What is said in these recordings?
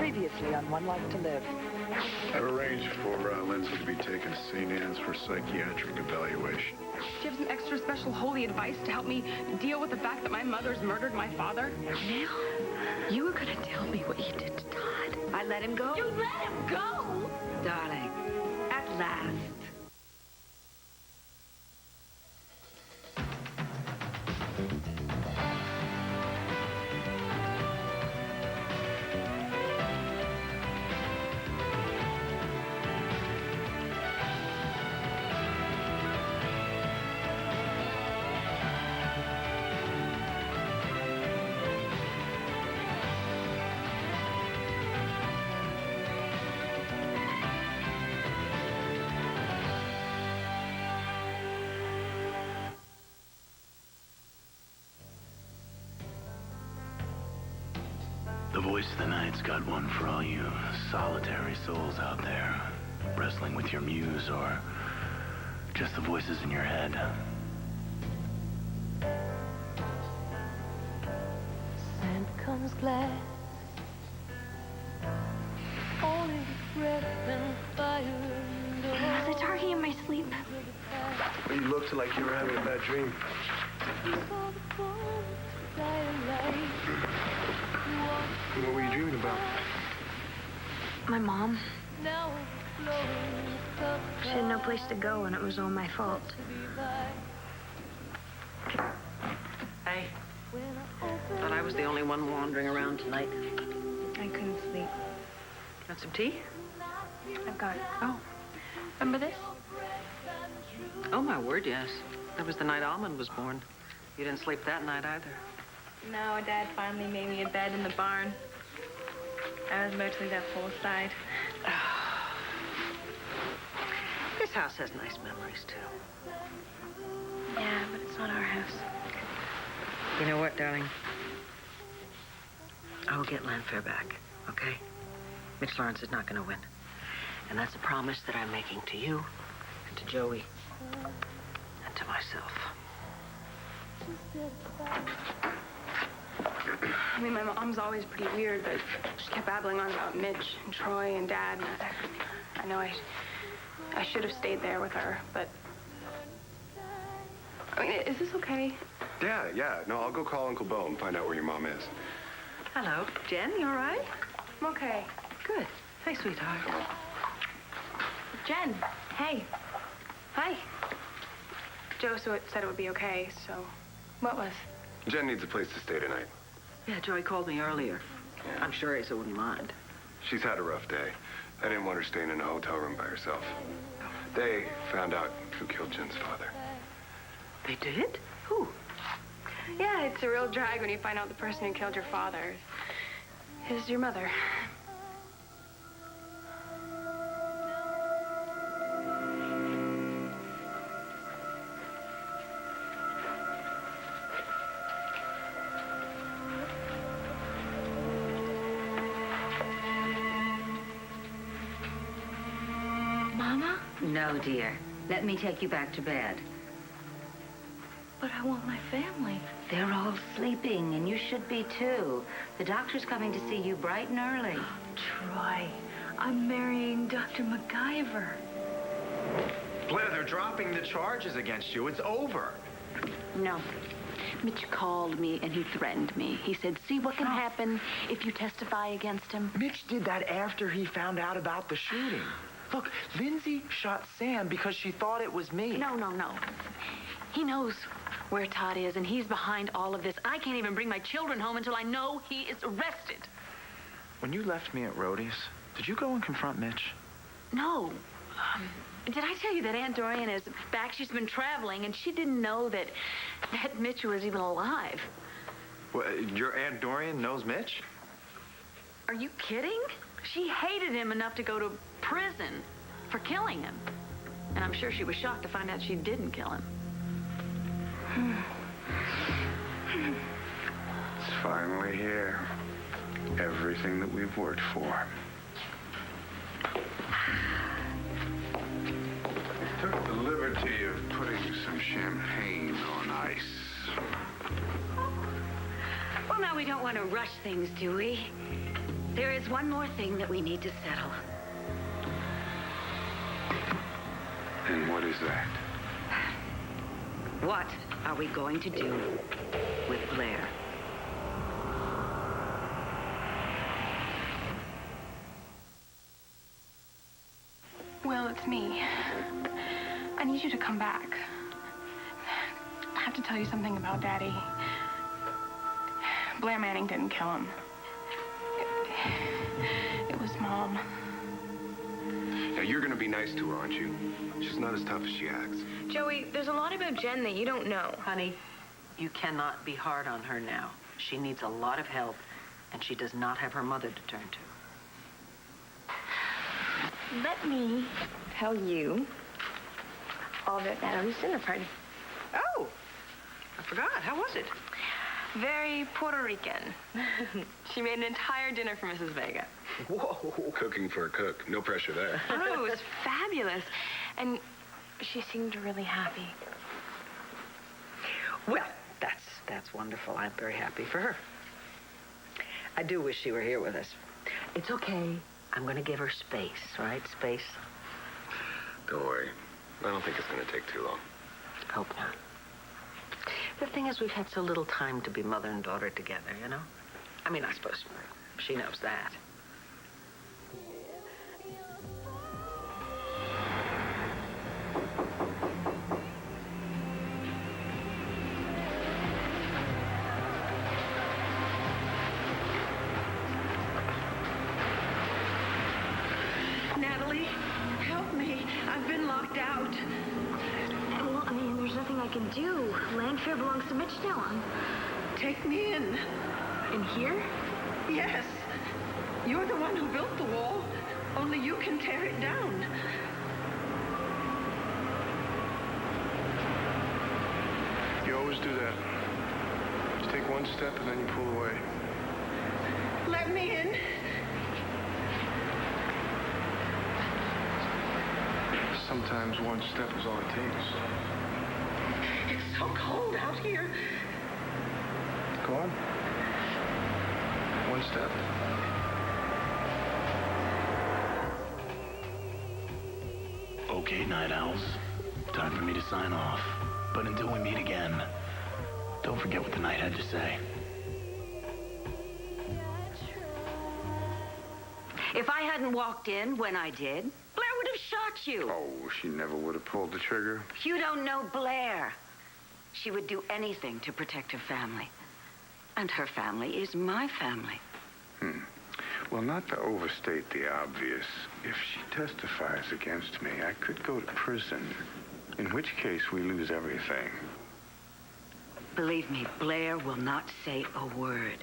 Previously on One Life to Live. I've arranged for Lindsay to be taken to St. Anne's for psychiatric evaluation. Do you have some extra special holy advice to help me deal with the fact that my mother's murdered my father? Neil, you were going to tell me what you did to Todd. I let him go. You let him go? Darling, at last. The voice of the night's got one for all you solitary souls out there, wrestling with your muse or just the voices in your head. Sand comes glass, only breath and fire and I was talking in my sleep. You looked like you were having a bad dream. What were you dreaming about? My mom. She had no place to go, and it was all my fault. Hey. Thought I was the only one wandering around tonight. I couldn't sleep. Want some tea? I've got it. Oh, remember this? Oh, my word, yes. That was the night Almond was born. You didn't sleep that night either. No, Dad finally made me a bed in the barn. I was about to leave that poolside. This house has nice memories, too. Yeah, but it's not our house. You know what, darling? I will get Lanfair back, okay? Mitch Lawrence is not going to win. And that's a promise that I'm making to you, and to Joey, and to myself. I mean, my mom's always pretty weird, but she kept babbling on about Mitch and Troy and Dad. And I know I should have stayed there with her, but... I mean, is this okay? Yeah. No, I'll go call Uncle Bo and find out where your mom is. Hello, Jen, you all right? I'm okay. Good. Hey, sweetheart. Jen, hey. Hi. Joe said it would be okay, so... What was? Jen needs a place to stay tonight. Yeah, Joey called me earlier. I'm sure Asa wouldn't mind. She's had a rough day. I didn't want her staying in a hotel room by herself. They found out who killed Jen's father. They did? Who? Yeah, it's a real drag when you find out the person who killed your father is your mother. Mama? No, dear. Let me take you back to bed. But I want my family. They're all sleeping, and you should be too. The doctor's coming to see you bright and early. Troy, I'm marrying Dr. MacGyver. Blair, they're dropping the charges against you. It's over. No. Mitch called me and he threatened me. He said, see what can happen if you testify against him. Mitch did that after he found out about the shooting. Look, Lindsay shot Sam because she thought it was me. No. He knows where Todd is, and he's behind all of this. I can't even bring my children home until I know he is arrested. When you left me at Rhodey's, did you go and confront Mitch? No. Did I tell you that Aunt Dorian is back? She's been traveling, and she didn't know that Mitch was even alive. Well, your Aunt Dorian knows Mitch? Are you kidding? She hated him enough to go to prison for killing him. And I'm sure she was shocked to find out she didn't kill him. It's finally here. Everything that we've worked for. Took the liberty of putting some champagne on ice. Well, now we don't want to rush things, do we? There is one more thing that we need to settle. And what is that? What are we going to do with Blair? Will, it's me. I need you to come back. I have to tell you something about Daddy. Blair Manning didn't kill him. It was Mom. Now, you're gonna be nice to her, aren't you? She's not as tough as she acts. Joey, there's a lot about Jen that you don't know. Honey, you cannot be hard on her now. She needs a lot of help, and she does not have her mother to turn to. Let me tell you all about Natalie's dinner party. Oh, I forgot. How was it? Very Puerto Rican. She made an entire dinner for Mrs. Vega. Whoa. Cooking for a cook. No pressure there. Oh, it was fabulous. And she seemed really happy. Well, that's wonderful. I'm very happy for her. I do wish she were here with us. It's okay. I'm going to give her space, right? Space. Don't worry. I don't think it's gonna take too long. Hope not. The thing is, we've had so little time to be mother and daughter together, you know? I mean, I suppose she knows that. Natalie, help me. I've been locked out. Well, I mean, there's nothing I can do. Landfair belongs to Mitch now. Take me in. In here? Yes. You're the one who built the wall. Only you can tear it down. You always do that. Just take one step and then you pull away. Let me in. Sometimes one step is all it takes. It's so cold out here. Go on. One step. Okay, night owls. Time for me to sign off. But until we meet again, don't forget what the night had to say. If I hadn't walked in when I did, Blair would have shot you. Oh, she never would have pulled the trigger. You don't know Blair. She would do anything to protect her family. And her family is my family. Well, not to overstate the obvious, if she testifies against me, I could go to prison. In which case, we lose everything. Believe me, Blair will not say a word.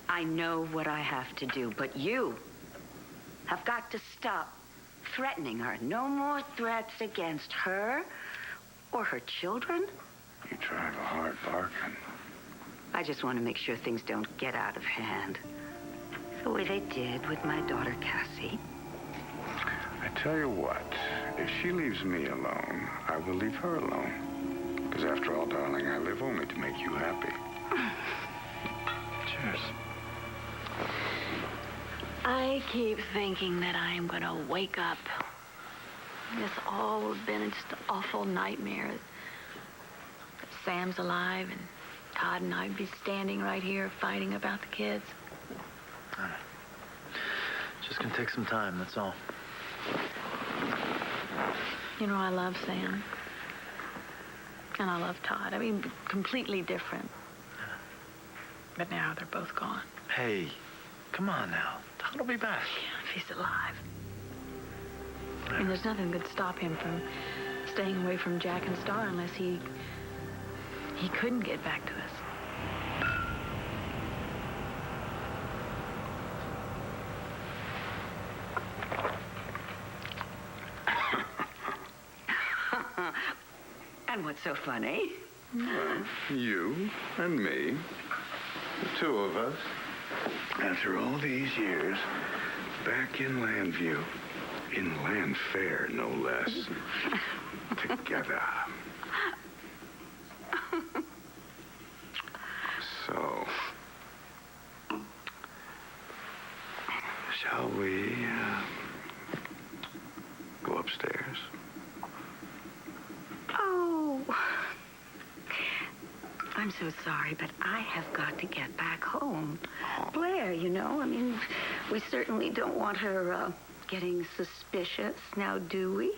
I know what I have to do, but you have got to stop threatening her. No more threats against her or her children. You drive a hard bargain. I just want to make sure things don't get out of hand. The way they did with my daughter, Cassie. I tell you what, if she leaves me alone, I will leave her alone. Because after all, darling, I live only to make you happy. Cheers. I keep thinking that I am going to wake up. This all has been just an awful nightmare. That Sam's alive and Todd and I'd be standing right here fighting about the kids. Just gonna take some time, that's all. You know, I love Sam. And I love Todd. I mean, completely different. But now they're both gone. Hey, come on now. Todd will be back. If he's alive. I mean, there's nothing that could stop him from staying away from Jack and Star unless he couldn't get back to us. And what's so funny? Well, you and me, the two of us, after all these years, back in Landview, in Landfair, no less, together. Shall we go upstairs? Oh, I'm so sorry, but I have got to get back home. Blair, you know, I mean, we certainly don't want her getting suspicious, now do we?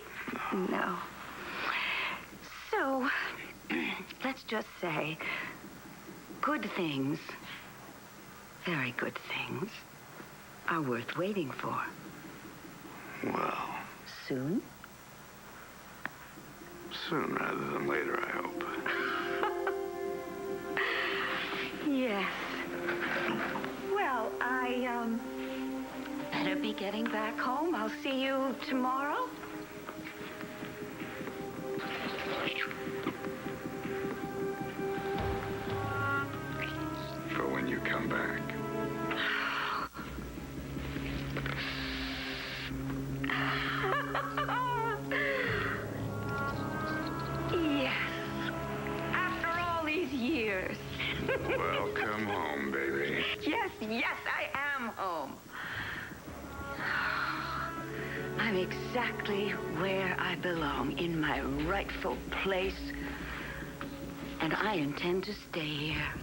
No. So, let's just say good things, very good things, are worth waiting for. Well, Soon? soon rather than later, I hope. Yes. Well, I, better be getting back home. I'll see you tomorrow. For when you come back. Yes. After all these years. Welcome home, baby. Yes, yes, I am home. I'm exactly where I belong, in my rightful place. And I intend to stay here.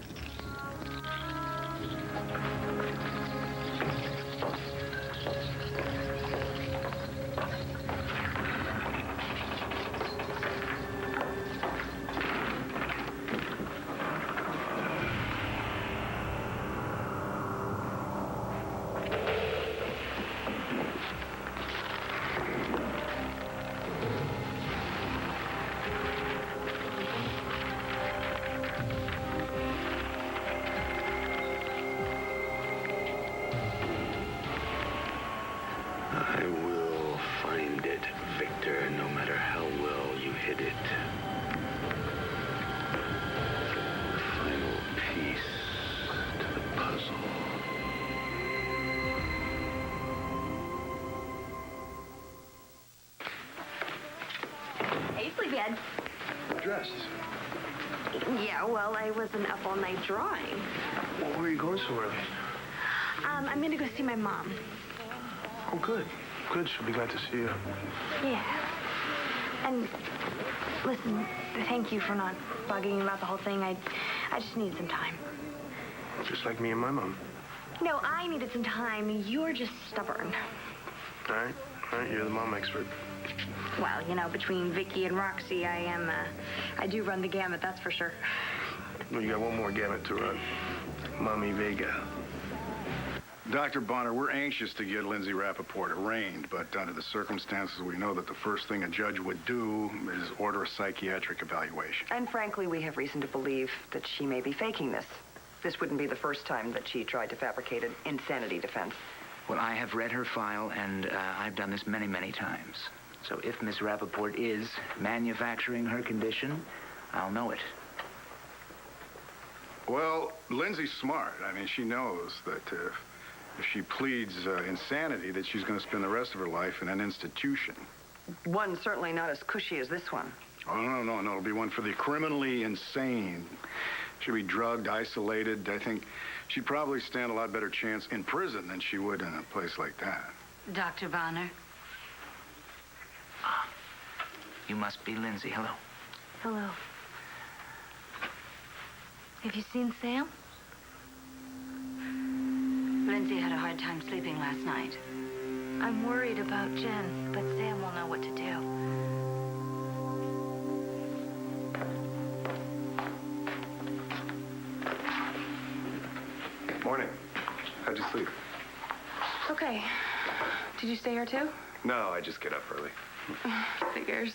I will find it, Victor, no matter how well you hit it. The final piece to the puzzle. Hey, sleepyhead. Dressed. Yeah, well, I wasn't up all night drawing. Well, where are you going so early? I'm gonna go see my mom. Oh, good. Good. She'll be glad to see you. Yeah. And listen, thank you for not bugging me about the whole thing. I just needed some time. Just like me and my mom. No, I needed some time. You're just stubborn. All right. All right. You're the mom expert. Well, you know, between Vicky and Roxy, I do run the gamut, that's for sure. Well, you got one more gamut to run. Mommy Vega. Dr. Bonner, we're anxious to get Lindsay Rappaport arraigned, but under the circumstances, we know that the first thing a judge would do is order a psychiatric evaluation. And frankly, we have reason to believe that she may be faking this. This wouldn't be the first time that she tried to fabricate an insanity defense. Well, I have read her file, and I've done this many, many times. So if Miss Rappaport is manufacturing her condition, I'll know it. Well, Lindsay's smart. I mean, she knows that if she pleads insanity, that she's going to spend the rest of her life in an institution. One certainly not as cushy as this one. Oh, no. It'll be one for the criminally insane. She'll be drugged, isolated. I think she'd probably stand a lot better chance in prison than she would in a place like that. Dr. Bonner. You must be Lindsay. Hello. Hello. Have you seen Sam? Lindsay had a hard time sleeping last night. I'm worried about Jen, but Sam will know what to do. Morning. How'd you sleep? Okay. Did you stay here too? No, I just get up early. Figures.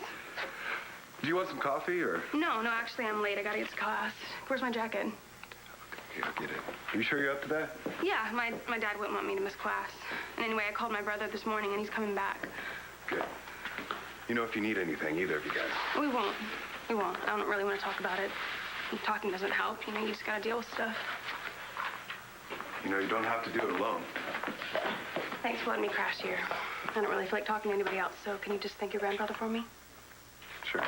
Do you want some coffee, or? No, actually, I'm late. I gotta get to class. Where's my jacket? Okay, I'll get it. Are you sure you're up to that? Yeah, my dad wouldn't want me to miss class. And anyway, I called my brother this morning, and he's coming back. Good. You know, if you need anything, either of you guys. We won't. I don't really want to talk about it. Talking doesn't help. You know, you just gotta deal with stuff. You know, you don't have to do it alone. Thanks for letting me crash here. I don't really feel like talking to anybody else, so can you just thank your grandfather for me? Sure.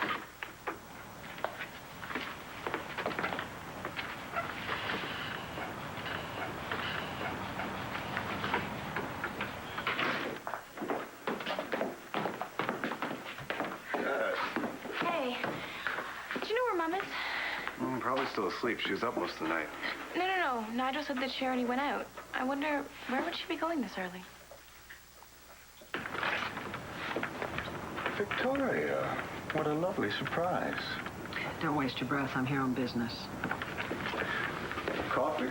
still asleep. She was up most of the night. No. Nigel said that Charity went out. I wonder, where would she be going this early? Victoria, what a lovely surprise. Don't waste your breath. I'm here on business. Coffee?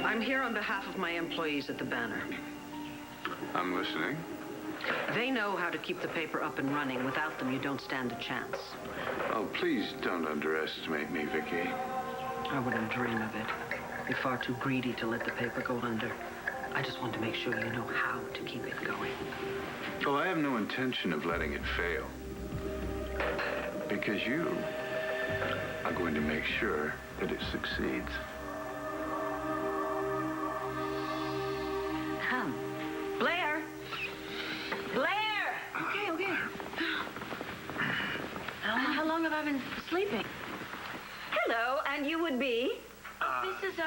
I'm here on behalf of my employees at the Banner. I'm listening. They know how to keep the paper up and running. Without them, you don't stand a chance. Oh, please don't underestimate me, Vicky. I wouldn't dream of it. You're far too greedy to let the paper go under. I just want to make sure you know how to keep it going. Oh, I have no intention of letting it fail. Because you are going to make sure that it succeeds. Blair! Blair! Okay. How long have I been sleeping? Hello, and you would be? This is,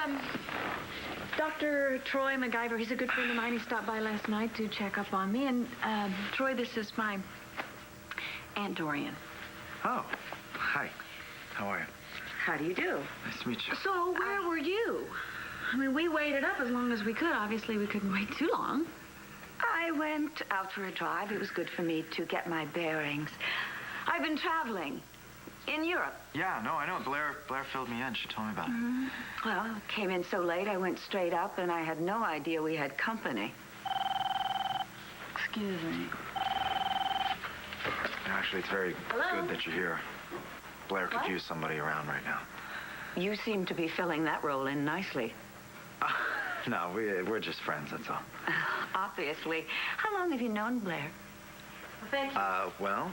Dr. Troy MacGyver. He's a good friend of mine. He stopped by last night to check up on me. And, Troy, this is my Aunt Dorian. Oh, hi. How are you? How do you do? Nice to meet you. So, where were you? I mean, we waited up as long as we could. Obviously, we couldn't wait too long. I went out for a drive. It was good for me to get my bearings. I've been traveling in Europe. Yeah, no, I know. Blair filled me in. She told me about it. Well, I came in so late, I went straight up, and I had no idea we had company. Excuse me. Actually, it's very good that you're here. Blair could use somebody around right now. You seem to be filling that role in nicely. No, we're just friends, that's all. Obviously. How long have you known Blair? Thank you. Well,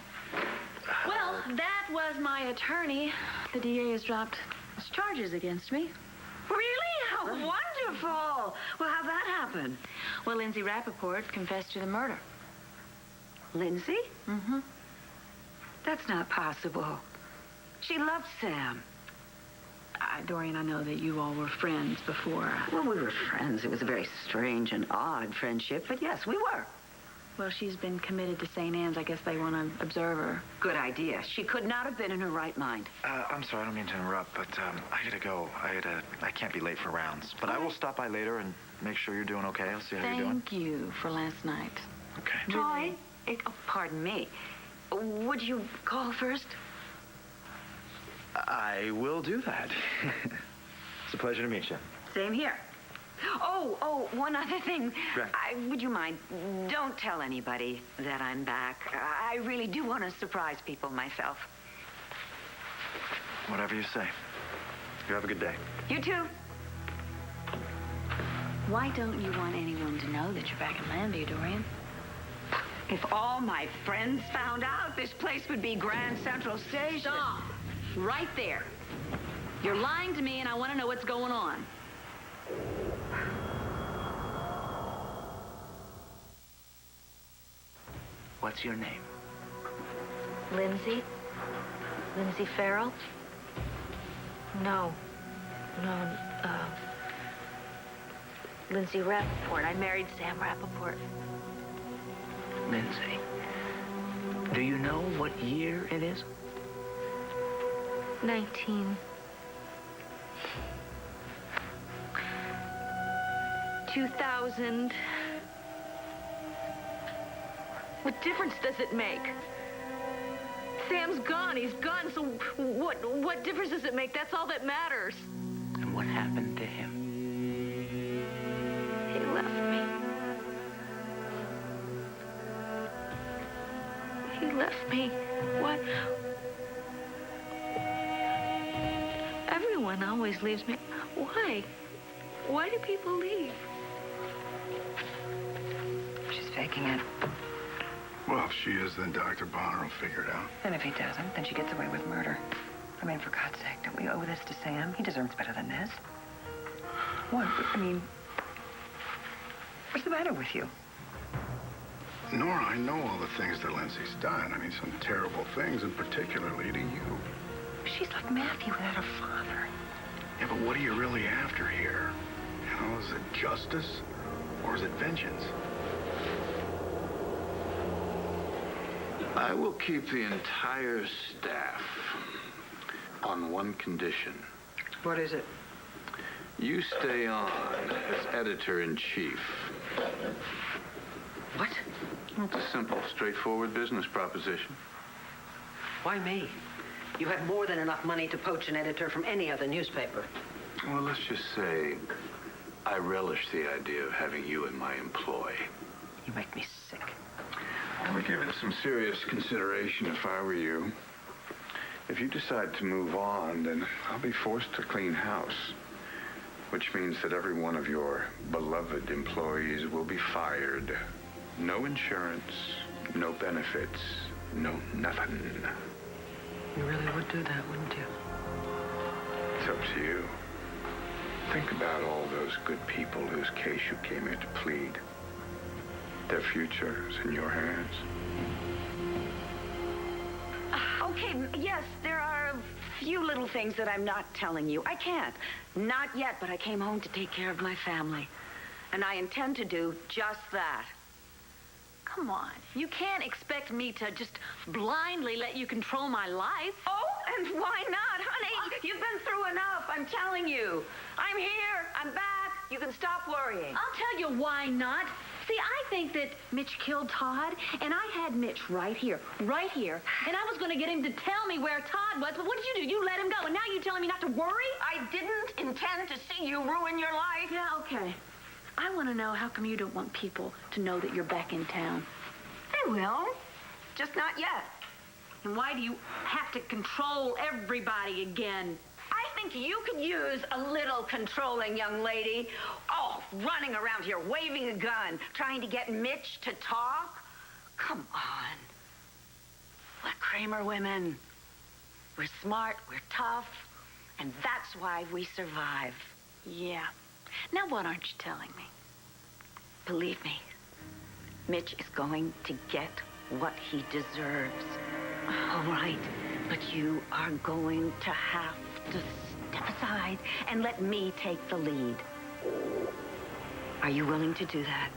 Well, that was my attorney. The DA has dropped his charges against me. Really? How wonderful! Well, how'd that happen? Well, Lindsay Rappaport confessed to the murder. Lindsay? Mm-hmm. That's not possible. She loved Sam. Dorian, I know that you all were friends before. Well, we were friends. It was a very strange and odd friendship, but yes, we were. Well, she's been committed to St. Anne's. I guess they want to observe her. Good idea. She could not have been in her right mind. I'm sorry, I don't mean to interrupt, but I gotta go. I can't be late for rounds. But I will stop by later and make sure you're doing okay. I'll see how you're doing. Thank you for last night. Okay. Troy, pardon me. Would you call first? I will do that. It's a pleasure to meet you. Same here. Oh, one other thing. Right. Would you mind? Don't tell anybody that I'm back. I really do want to surprise people myself. Whatever you say. You have a good day. You too. Why don't you want anyone to know that you're back in Landview, Dorian? If all my friends found out, this place would be Grand Central Station. Stop. Right there. You're lying to me, and I want to know what's going on. What's your name? Lindsay? Lindsay Farrell? No. Lindsay Rappaport. I married Sam Rappaport. Lindsay. Do you know what year it is? 2000. What difference does it make? Sam's gone. He's gone. So what difference does it make? That's all that matters. And what happened to him? He left me. He left me. What? Everyone always leaves me. Why? Why do people leave? She's faking it. Well, if she is, then Dr. Bonner will figure it out. And if he doesn't, then she gets away with murder. I mean, for God's sake, don't we owe this to Sam? He deserves better than this. What? I mean, what's the matter with you? Nora, I know all the things that Lindsay's done. I mean, some terrible things, and particularly to you. She's like Matthew without a father. Yeah, but what are you really after here? You know, is it justice or is it vengeance? I will keep the entire staff on one condition. What is it? You stay on as editor-in-chief. What? It's a simple, straightforward business proposition. Why me? You have more than enough money to poach an editor from any other newspaper. Well, let's just say I relish the idea of having you in my employ. You make me sick. I would give it some serious consideration if I were you. If you decide to move on, then I'll be forced to clean house, which means that every one of your beloved employees will be fired. No insurance, no benefits, no nothing. You really would do that, wouldn't you? It's up to you. Think about all those good people whose case you came here to plead. Their future is in your hands. Okay, yes, there are a few little things that I'm not telling you. I can't. Not yet, but I came home to take care of my family. And I intend to do just that. Come on. You can't expect me to just blindly let you control my life. Oh, and why not, honey? You've been through enough, I'm telling you. I'm here, I'm back. You can stop worrying. I'll tell you why not. See, I think that Mitch killed Todd, and I had Mitch right here, and I was going to get him to tell me where Todd was, but what did you do? You let him go, and now you're telling me not to worry? I didn't intend to see you ruin your life. Yeah, okay. I want to know how come you don't want people to know that you're back in town. They will, just not yet. And why do you have to control everybody again? I think you could use a little controlling, young lady. Oh, running around here, waving a gun, trying to get Mitch to talk. Come on. We're Kramer women. We're smart, we're tough, and that's why we survive. Yeah. Now what aren't you telling me? Believe me, Mitch is going to get what he deserves. All right, but you are going to have to step aside and let me take the lead. Are you willing to do that?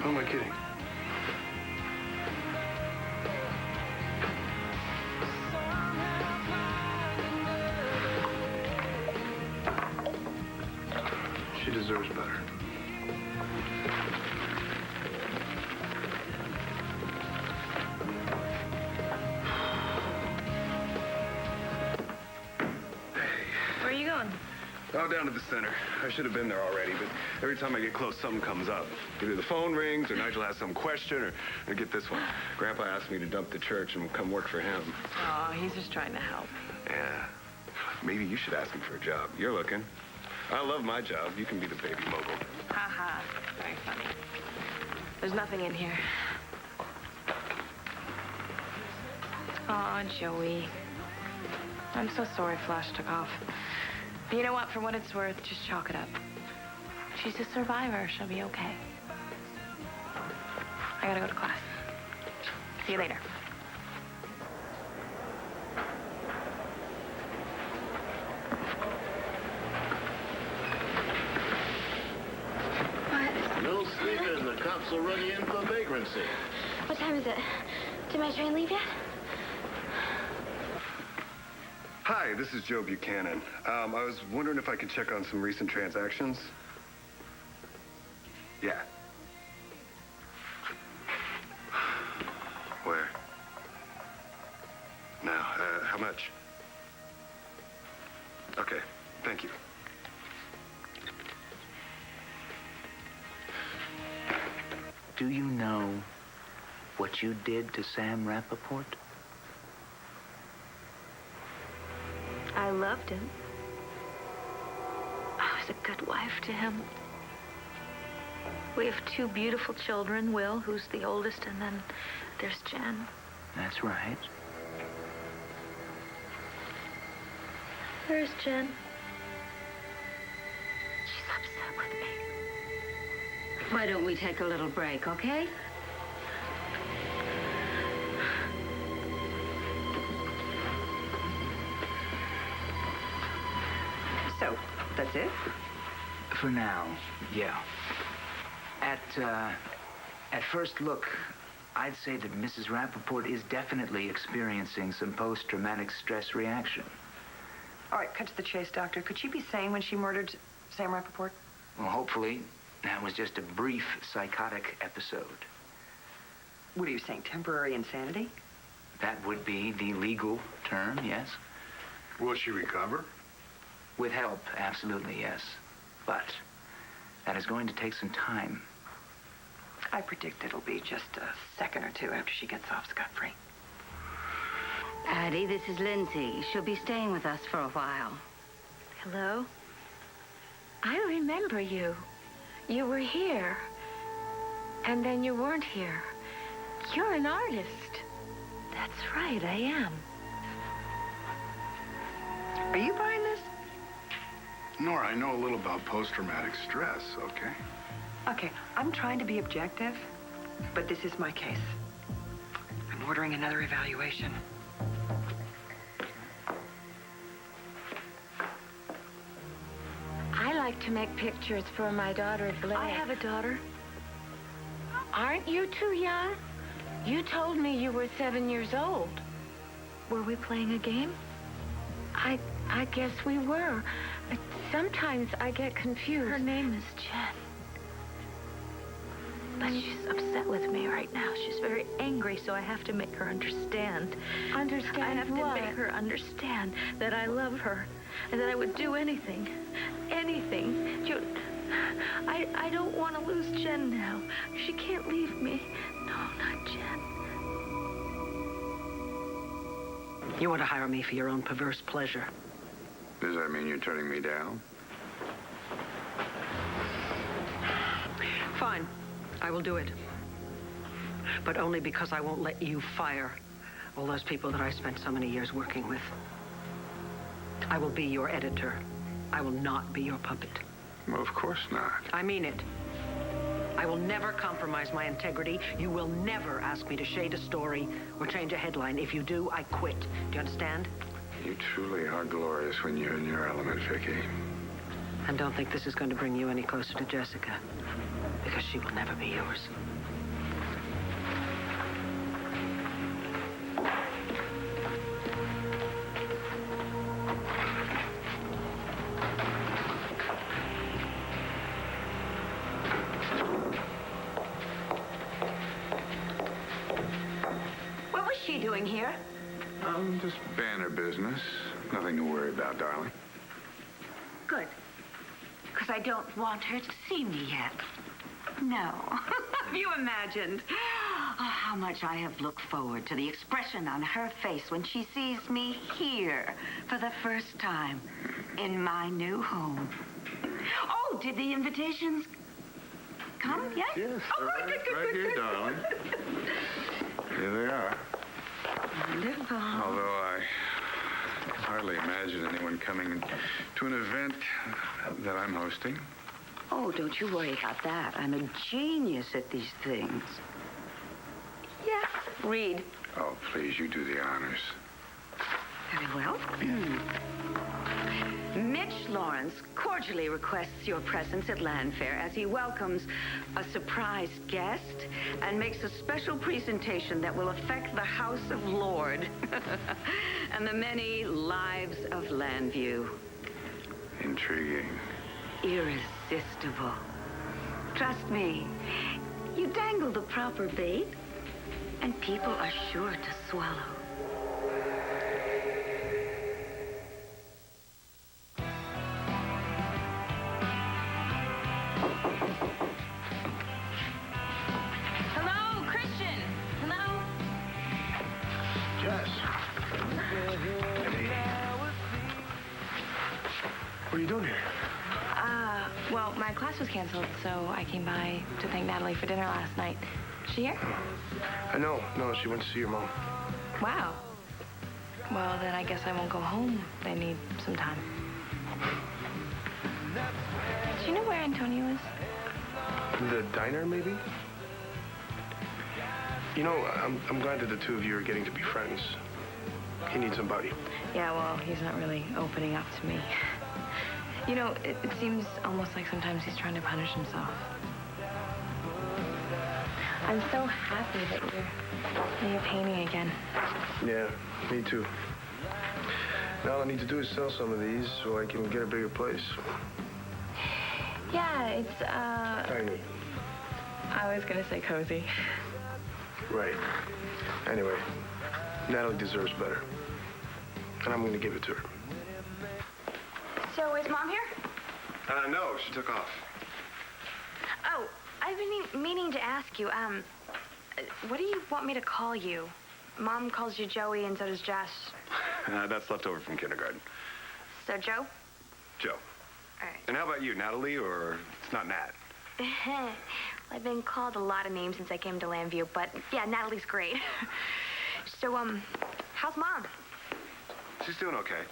Who am I kidding? She deserves better. Where are you going? Oh, down to the center. I should have been there already, but every time I get close, something comes up. Either the phone rings, or Nigel has some question, or get this one. Grandpa asked me to dump the church and come work for him. Oh, he's just trying to help. Yeah. Maybe you should ask him for a job. You're looking. I love my job. You can be the baby mogul. Ha ha. Very funny. There's nothing in here. Aw, Joey. I'm so sorry Flash took off. But you know what? For what it's worth, just chalk it up. She's a survivor. She'll be okay. I gotta go to class. See you later. No sleeping. The cops will run you in for vagrancy. What time is it? Did my train leave yet? Hi, this is Joe Buchanan. I was wondering if I could check on some recent transactions. Yeah. Where? Now, how much? Okay, thank you. Do you know what you did to Sam Rappaport? I loved him. I was a good wife to him. We have 2 beautiful children, Will, who's the oldest, and then there's Jen. That's right. Where's Jen? She's upset with me. Why don't we take a little break, okay? So, that's it? For now, yeah. At first look, I'd say that Mrs. Rappaport is definitely experiencing some post-traumatic stress reaction. All right, cut to the chase, Doctor. Could she be sane when she murdered Sam Rappaport? Well, hopefully, that was just a brief psychotic episode. What are you saying, temporary insanity? That would be the legal term, yes. Will she recover? With help, absolutely, yes. But that is going to take some time. I predict it'll be just a second or 2 after she gets off scot-free. Addie, this is Lindsay. She'll be staying with us for a while. Hello? I remember you. You were here. And then you weren't here. You're an artist. That's right, I am. Are you buying this? Nora, I know a little about post-traumatic stress, okay? Okay, I'm trying to be objective, but this is my case. I'm ordering another evaluation. I like to make pictures for my daughter, Blair. I have a daughter. Aren't you too young? You told me you were 7 years old. Were we playing a game? I guess we were. Sometimes I get confused. Her name is Jen. But she's upset with me right now. She's very angry, so I have to make her understand. Understand I have what? To make her understand that I love her and that I would do anything. Anything. I don't want to lose Jen now. She can't leave me. No, not Jen. You want to hire me for your own perverse pleasure. Does that mean you're turning me down? Fine. I will do it. But only because I won't let you fire all those people that I spent so many years working with. I will be your editor. I will not be your puppet. Well, of course not. I mean it. I will never compromise my integrity. You will never ask me to shade a story or change a headline. If you do, I quit. Do you understand? You truly are glorious when you're in your element, Vicky. And don't think this is going to bring you any closer to Jessica, because she will never be yours. What was she doing here? Just banner business. Nothing to worry about, darling. Good. Because I don't want her to see me yet. No. Have you imagined? Oh, how much I have looked forward to the expression on her face when she sees me here for the first time in my new home. Oh, did the invitations come? Yes? Yes, Oh, right here, darling. Here they are. Wonderful. Although I hardly imagine anyone coming to an event that I'm hosting. Oh, don't you worry about that. I'm a genius at these things. Yes, read. Oh, please, you do the honors. Very well. Mitch Lawrence cordially requests your presence at Landfair as he welcomes a surprise guest and makes a special presentation that will affect the House of Lord and the many lives of Landview. Intriguing. Irresistible. Trust me, you dangle the proper bait, and people are sure to swallow. Hello, Christian. Hello. Jess. What are you doing here? Well, my class was canceled, so I came by to thank Natalie for dinner last night. Is she here? No, she went to see your mom. Wow. Well, then I guess I won't go home. They need some time. Do you know where Antonio is? The diner, maybe? You know, I'm glad that the two of you are getting to be friends. He needs somebody. Yeah, well, he's not really opening up to me. You know, it seems almost like sometimes he's trying to punish himself. I'm so happy that you're painting again. Yeah, me too. Now all I need to do is sell some of these so I can get a bigger place. Yeah, it's, Tiny. I was gonna say cozy. Right. Anyway, Natalie deserves better. And I'm gonna give it to her. So, is Mom here? No, she took off. Oh, I've been meaning to ask you, what do you want me to call you? Mom calls you Joey and so does Jess. That's left over from kindergarten. So, Joe? Joe. All right. And how about you, Natalie, or it's not Nat? I've been called a lot of names since I came to Lambview, but yeah, Natalie's great. So, how's Mom? She's doing okay.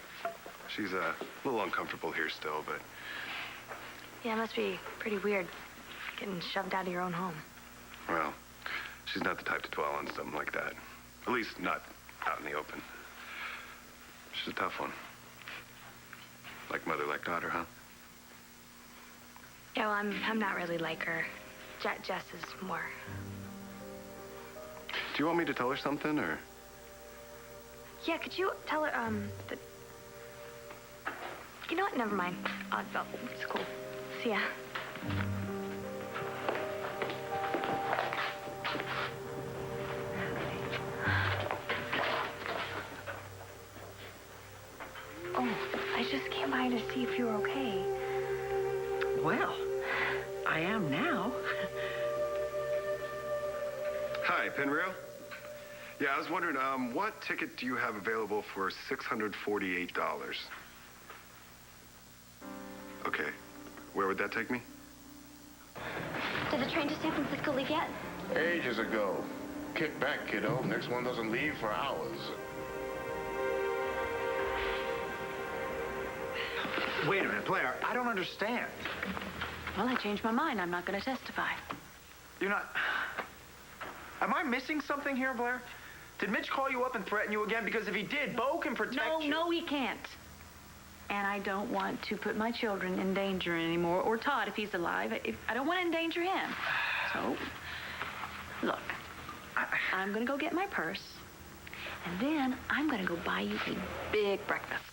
She's a little uncomfortable here still, but... Yeah, it must be pretty weird getting shoved out of your own home. Well, she's not the type to dwell on something like that. At least not out in the open. She's a tough one. Like mother, like daughter, huh? Yeah, well, I'm not really like her. Jess is more. Do you want me to tell her something, or...? Yeah, could you tell her, that... You know what? Never mind. It's cool. See ya. Oh, I just came by to see if you were okay. Well, I am now. Hi, Penreal. Yeah, I was wondering, what ticket do you have available for $648? Okay. Where would that take me? Did the train to San Francisco leave yet? Ages ago. Kick back, kiddo. Next one doesn't leave for hours. Wait a minute, Blair. I don't understand. Well, I changed my mind. I'm not going to testify. You're not... Am I missing something here, Blair? Did Mitch call you up and threaten you again? Because if he did, Bo can protect you. No, he can't. And I don't want to put my children in danger anymore, or Todd if he's alive. I don't want to endanger him. So, look, I'm going to go get my purse, and then I'm going to go buy you a big breakfast.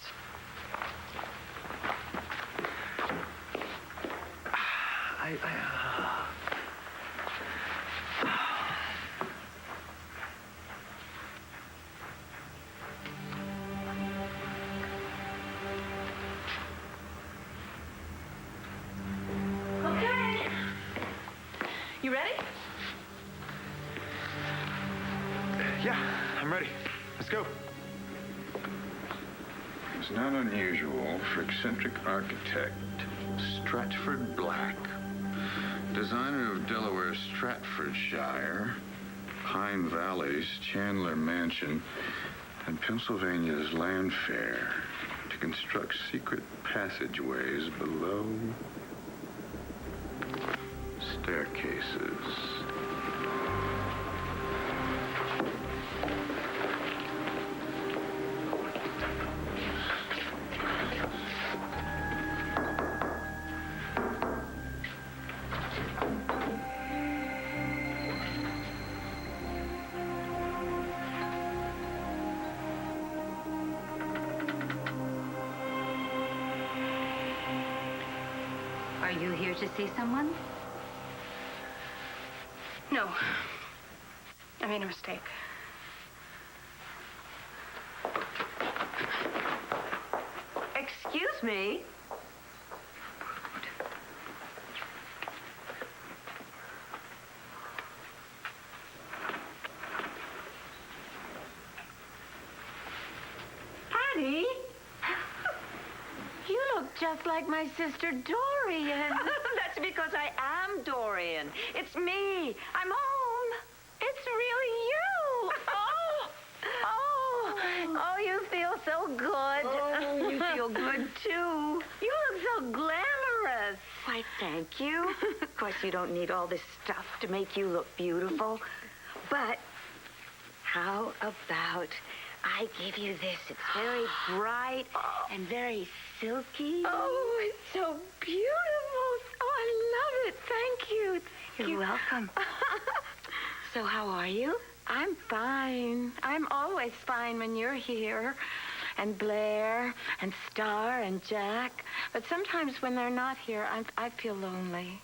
Okay. You ready? Yeah, I'm ready. Let's go. It's not unusual for eccentric architect Stratford Black, designer of Delaware's Stratfordshire, Pine Valley's Chandler Mansion, and Pennsylvania's Landfair, to construct secret passageways below staircases. Are you here to see someone? No. I made a mistake. Excuse me? Patty? You look just like my sister Dorian. That's because I am Dorian. It's me. I'm home. It's really you. Oh, you feel so good. Oh, you feel good, too. You look so glamorous. Why, thank you. Of course, you don't need all this stuff to make you look beautiful. But how about I give you this? It's very bright and very silky. Oh, it's so beautiful. Oh, I love it. Thank you. You're welcome. So how are you? I'm fine. I'm always fine when you're here. And Blair and Star and Jack. But sometimes when they're not here, I feel lonely.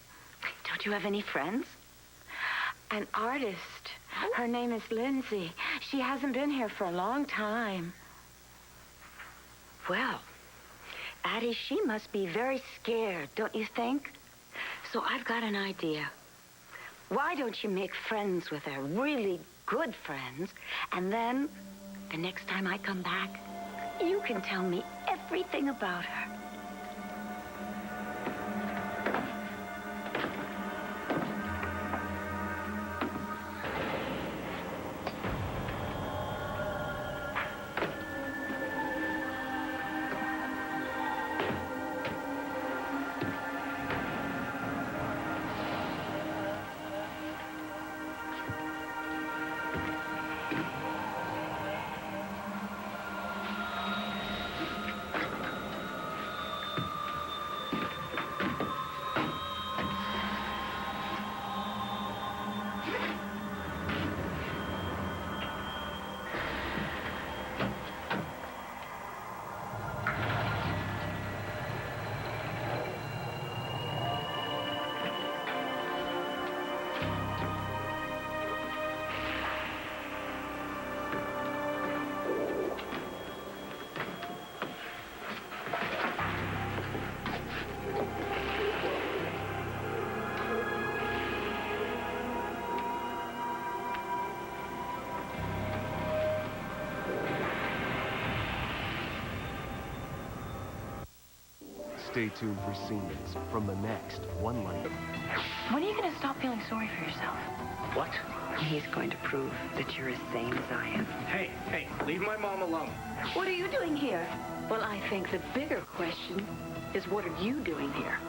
Don't you have any friends? An artist. Her name is Lindsay. She hasn't been here for a long time. Well, Addie, she must be very scared, don't you think? So I've got an idea. Why don't you make friends with her, really good friends, and then the next time I come back, you can tell me everything about her. Stay tuned for scenes from the next One Life. When are you going to stop feeling sorry for yourself? What? He's going to prove that you're as sane as I am. Hey, leave my mom alone. What are you doing here? Well, I think the bigger question is, what are you doing here?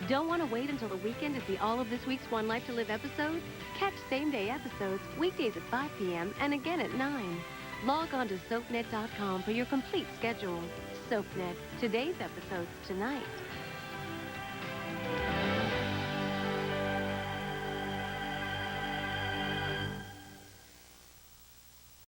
Don't want to wait until the weekend to see all of this week's One Life to Live episodes? Catch same-day episodes weekdays at 5 p.m. and again at 9. Log on to SoapNet.com for your complete schedule. SoapNet, today's episodes tonight.